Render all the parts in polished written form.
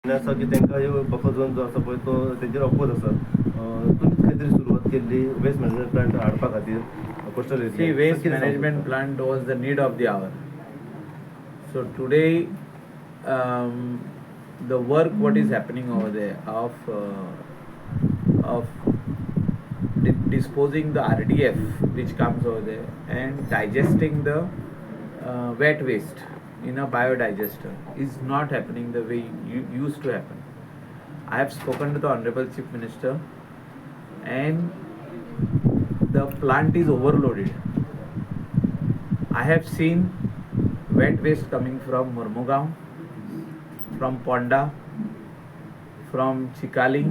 आसा की तांकां ह्यो बफर झोन जो आसा पळय तो तेंचेर अपोज आसा. तुमी खंय तरी सुरवात केल्ली वेस्ट मॅनेजमेंट प्लांट हाडपा खातीर coastal See, area. waste management plant was the need of the hour. So today, the work what is happening over there of disposing the RDF which comes over there and digesting the wet waste in a biodigester is not happening the way it used to happen. I have spoken to the Honorable Chief Minister, and the plant is overloaded. I have seen wet waste coming from Murmugaon, from Ponda, from Chikali,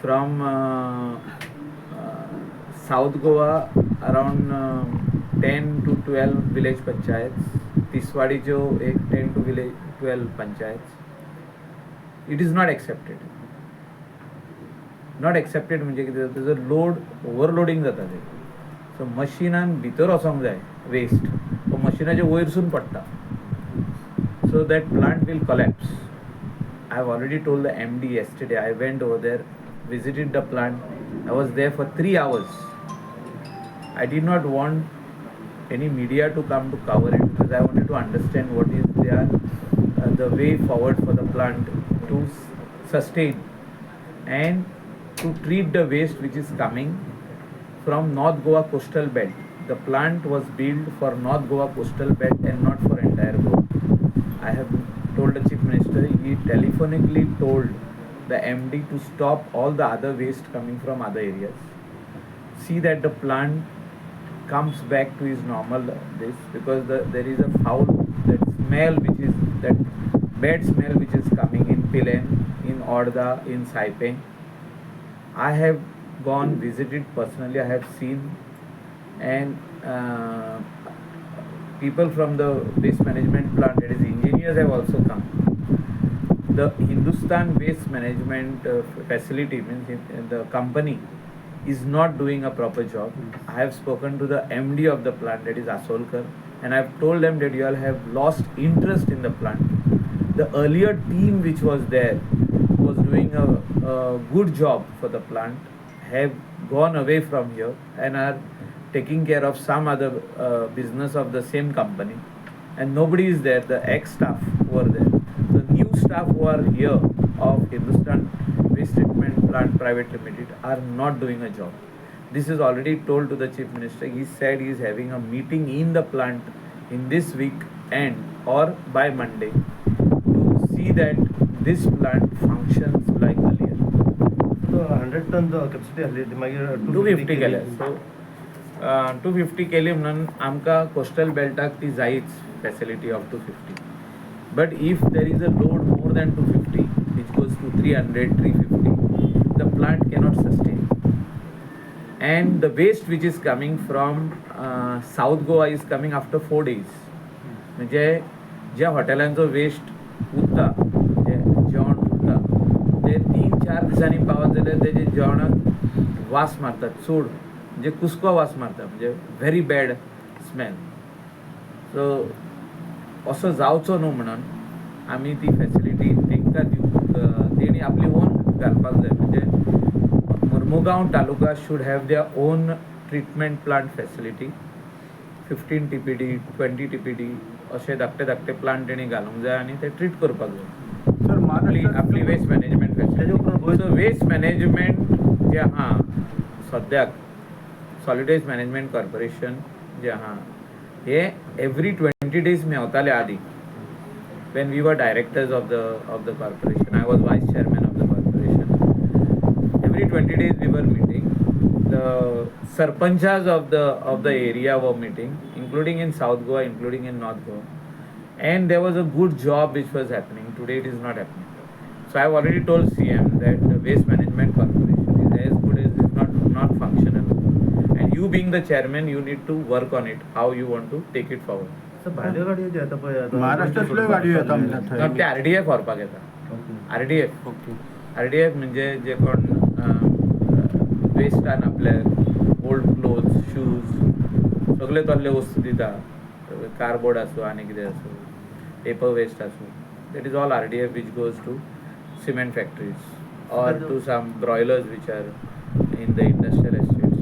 from South Goa, around 10 to 12 village panchayats, Tiswadi jo 10 to 12 panchayats. It is not accepted. Not accepted म्हणजे कितें तेजो load overloading जाता ते. सो मशिनान भितर वचोंक जाय waste, तो मशिनाच्या वयरसून पडटा. So that plant will collapse. I have already told the MD yesterday. I went over there, visited the plant. I was there for 3 hours. I did not want any media to come to cover it because I wanted to understand what is the way forward for the plant to sustain and to treat the waste which is coming from North Goa coastal belt. The plant was built for North Goa coastal belt and not for entire Goa. I have told the Chief Minister, he telephonically told the MD to stop all the other waste coming from other areas. See that the plant comes back to his normal this, because there is a foul, that smell which is, that bad smell which is coming in Pilen, in Orda, in Saipeng. I have gone, visited personally, I have seen, and people from the waste management plant, that is engineers, have also come. The Hindustan Waste Management facility, means the company, is not doing a proper job. I have spoken to the MD of the plant, that is Asolkar, and I have told them that you all have lost interest in the plant. The earlier team which was there, who was doing a good job for the plant, have gone away from here and are taking care of some other business of the same company, and nobody is there. The ex-staff who are there, the new staff who are here of Hindustan Waste Treatment Plant Private Limited are not doing a job. This is already told to the Chief Minister. He said he is having a meeting in the plant in this week and or by Monday to see that this plant functions like earlier. So 100 ton capacity ahli मागीर 250 केल्या. So 250 केली म्हणून आमकां coastal बेल्टाक ती जायच facility of 250. But if there is a load more than 250, which goes to 300, 350, the plant cannot sustain. And the waste which is coming from South Goa is coming after 4 days. म्हणजे ज्या हॉटेलांचो waste उरता, जे जेवण उरता, ते 3-4 दिसांनी पावत जाल्यार तेजे जेवणाक वास मारतात चड, म्हणजे कुस्को वास मारता, म्हणजे व्हेरी बॅड स्मेल. सो असो जावचो न्हू म्हणून आमी ती फॅसिलिटी तांकां दिवंक, तेणी आपली ओन घालपाक जाय. म्हणजे Mormugao taluka should have their own treatment plant facility. 15 TPD, 20 TPD अशे धाकटे प्लांट तेणी घालूंक जाय आनी ते ट्रीट करपाक जाय. सर आपली वेस्ट मॅनेजमेंट फॅसिलिटी. सो वेस्ट मॅनेजमेंट जे आहा सद्याक, सॉलिड वेस्ट मॅनेजमेंट कॉर्पोरेशन जे आहा, हे एवरी 20 days मेवताले आदी. When we were directors of the corporation, I was vice chairman of the corporation. Every 20 days we were meeting. The sarpanchas of the area were meeting, including in South Goa, including in North Goa, and there was a good job which was happening. Today it is not happening. So I have already told CM that the waste management corporation is as good as is not functional. And you being the chairman, you need to work on it. How you want to take it forward. Sir भाड्यो गाडयो जे येता पळय महाराष्ट्रांतल्यो गाडयो येता म्हणटात ते RDF व्हरपाक येता. RDF म्हणजे जे कोण वेस्टान आपल्या ओल्ड क्लोथ्स, शूज, सगळे तसले वस्तू दिता. कार्डबोर्ड आसूं आनी कितें आसूं, पेपर वेस्ट आसूं, that is all RDF which goes to cement factories or to some broilers which are in the industrial estates.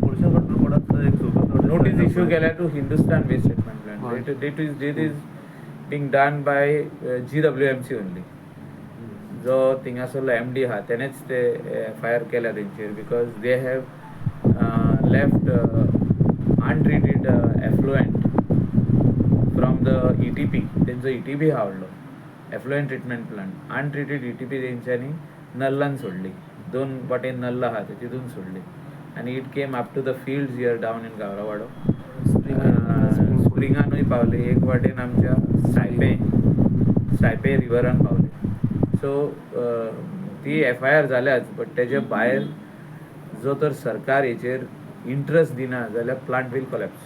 Pollution control बोर्डात एक सोबत Notice issue केला to Hindustan Waste Treatment Plant. It is being done by GWMC only. जो थिंगासरलो MD हा तेणेच ते fire केल्या तेंचेर because they have left untreated effluent from the ETP. तेंचो ETP हा व्हडलो effluent treatment plant. Untreated ETP तेंच्यांनी नल्लान सोडली. 2 वाटेन नल्ल आहा ते तितून सोडली आनी it came up to the fields here down in गावरावाडो. स्प्रिंगानूय पावली. एक वाटेन आमच्या सायपे रिवरान पावली. सो ती FIR जाल्याच बट तेजे भायर जो तर सरकार हेचेर इंट्रस्ट दिना जाल्यार प्लांट वील कोलॅप्स.